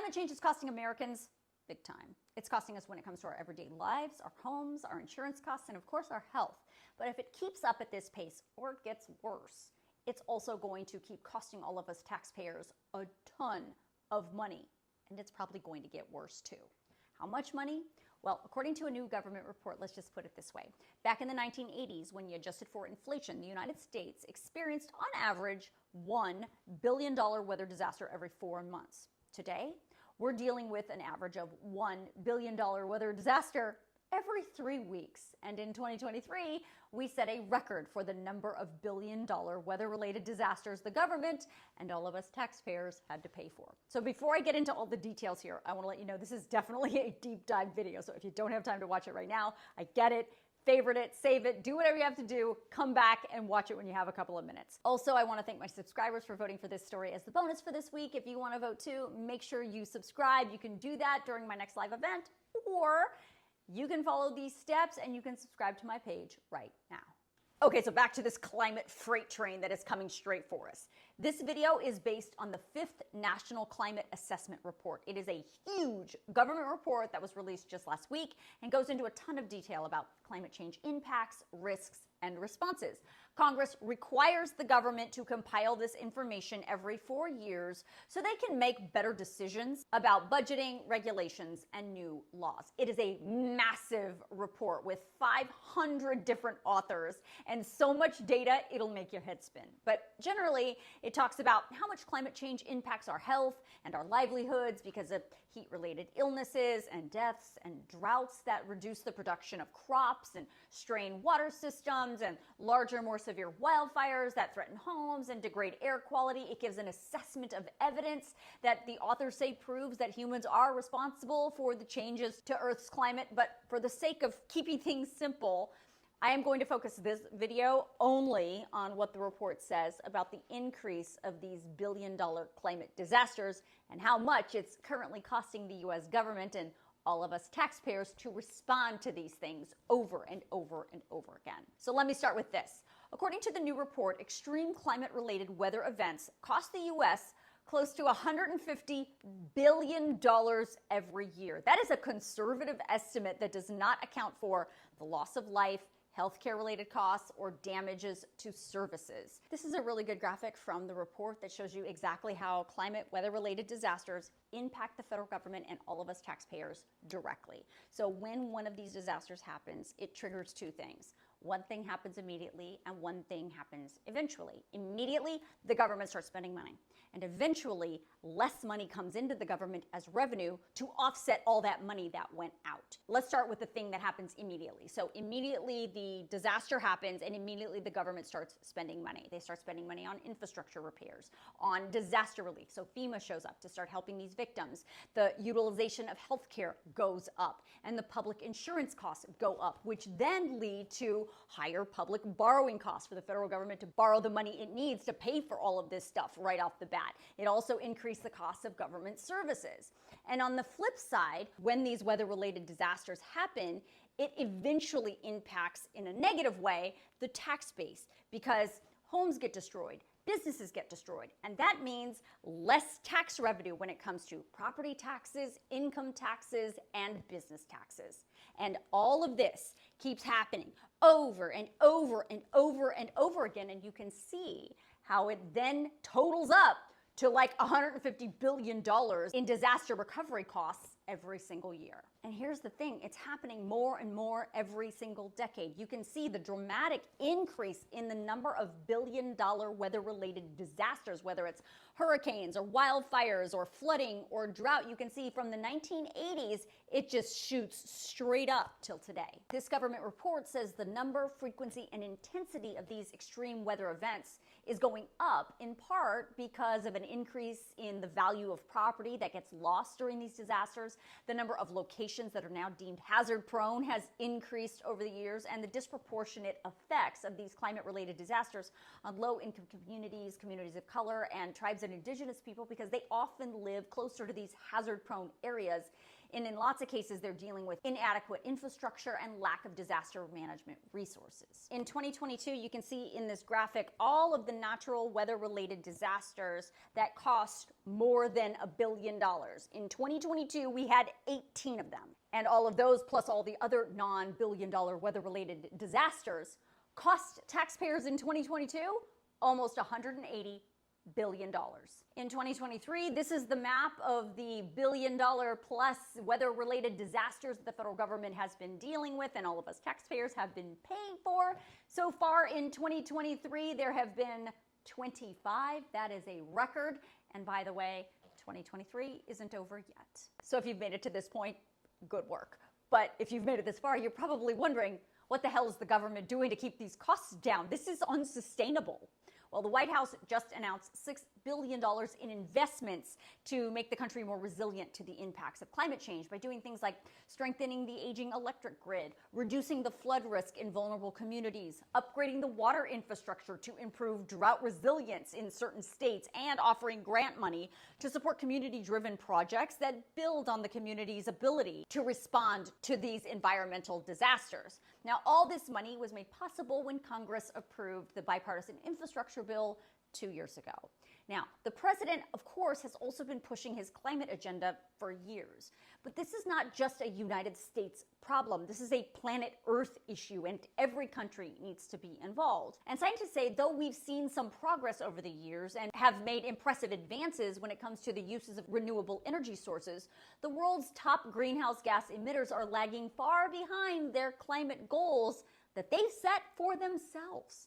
Climate change is costing Americans big time. It's costing us when it comes to our everyday lives, our homes, our insurance costs, and of course our health. But if it keeps up at this pace or it gets worse, it's also going to keep costing all of us taxpayers a ton of money. And it's probably going to get worse too. How much money? Well, according to a new government report, let's just put it this way. Back in the 1980s, when you adjusted for inflation, the United States experienced, on average, $1 billion weather disaster every 4 months. Today, we're dealing with an average of $1 billion weather disaster every 3 weeks. And in 2023, we set a record for the number of billion-dollar weather-related disasters the government and all of us taxpayers had to pay for. So before I get into all the details here, I want to let you know this is definitely a deep dive video. So if you don't have time to watch it right now, I get it. Favorite it, save it, do whatever you have to do, come back and watch it when you have a couple of minutes. Also, I want to thank my subscribers for voting for this story as the bonus for this week. If you want to vote too, make sure you subscribe. You can do that during my next live event, or you can follow these steps and you can subscribe to my page right now. Okay, so back to this climate freight train that is coming straight for us. This video is based on the 5th National Climate Assessment Report. It is a huge government report that was released just last week and goes into a ton of detail about climate change impacts, risks, and responses. Congress requires the government to compile this information every 4 years so they can make better decisions about budgeting, regulations, and new laws. It is a massive report with 500 different authors and so much data, it'll make your head spin. But generally, it talks about how much climate change impacts our health and our livelihoods because of heat-related illnesses and deaths and droughts that reduce the production of crops and strain water systems and larger, more severe wildfires that threaten homes and degrade air quality. It gives an assessment of evidence that the authors say proves that humans are responsible for the changes to Earth's climate. But for the sake of keeping things simple, I am going to focus this video only on what the report says about the increase of these billion-dollar climate disasters and how much it's currently costing the US government and all of us taxpayers to respond to these things over and over and over again. So let me start with this. According to the new report, extreme climate-related weather events cost the US close to $150 billion every year. That is a conservative estimate that does not account for the loss of life, healthcare-related costs, or damages to services. This is a really good graphic from the report that shows you exactly how climate weather-related disasters impact the federal government and all of us taxpayers directly. So when one of these disasters happens, it triggers two things. One thing happens immediately and one thing happens eventually. Immediately, the government starts spending money. And eventually, less money comes into the government as revenue to offset all that money that went out. Let's start with the thing that happens immediately. So immediately the disaster happens and immediately the government starts spending money. They start spending money on infrastructure repairs, on disaster relief. So FEMA shows up to start helping these victims. The utilization of healthcare goes up and the public insurance costs go up, which then lead to higher public borrowing costs for the federal government to borrow the money it needs to pay for all of this stuff right off the bat. It also increased the cost of government services. And on the flip side, when these weather-related disasters happen, it eventually impacts in a negative way the tax base because homes get destroyed, businesses get destroyed, and that means less tax revenue when it comes to property taxes, income taxes, and business taxes. And all of this keeps happening over and over and over and over again, and you can see how it then totals up to like $150 billion in disaster recovery costs every single year. And here's the thing, it's happening more and more every single decade. You can see the dramatic increase in the number of billion-dollar weather-related disasters, whether it's hurricanes or wildfires or flooding or drought. You can see from the 1980s, it just shoots straight up till today. This government report says the number, frequency, and intensity of these extreme weather events is going up in part because of an increase in the value of property that gets lost during these disasters. The number of locations that are now deemed hazard prone has increased over the years, and the disproportionate effects of these climate-related disasters on low-income communities, communities of color, and tribes and indigenous people, because they often live closer to these hazard prone areas, And in lots of cases, they're dealing with inadequate infrastructure and lack of disaster management resources. In 2022, you can see in this graphic all of the natural weather-related disasters that cost more than $1 billion. In 2022, we had 18 of them. And all of those, plus all the other non-billion-dollar weather-related disasters, cost taxpayers in 2022 almost $180 billion. In 2023, this is the map of the billion-dollar plus weather-related disasters that the federal government has been dealing with and all of us taxpayers have been paying for. So far in 2023, there have been 25. That is a record. And by the way, 2023 isn't over yet. So if you've made it to this point, good work. But if you've made it this far, you're probably wondering, what the hell is the government doing to keep these costs down? This is unsustainable. Well, the White House just announced $6 billion in investments to make the country more resilient to the impacts of climate change by doing things like strengthening the aging electric grid, reducing the flood risk in vulnerable communities, upgrading the water infrastructure to improve drought resilience in certain states, and offering grant money to support community-driven projects that build on the community's ability to respond to these environmental disasters. Now, all this money was made possible when Congress approved the bipartisan infrastructure bill 2 years ago. Now, the president, of course, has also been pushing his climate agenda for years. But this is not just a United States problem. This is a planet Earth issue, and every country needs to be involved. And scientists say, though we've seen some progress over the years and have made impressive advances when it comes to the uses of renewable energy sources, the world's top greenhouse gas emitters are lagging far behind their climate goals that they set for themselves.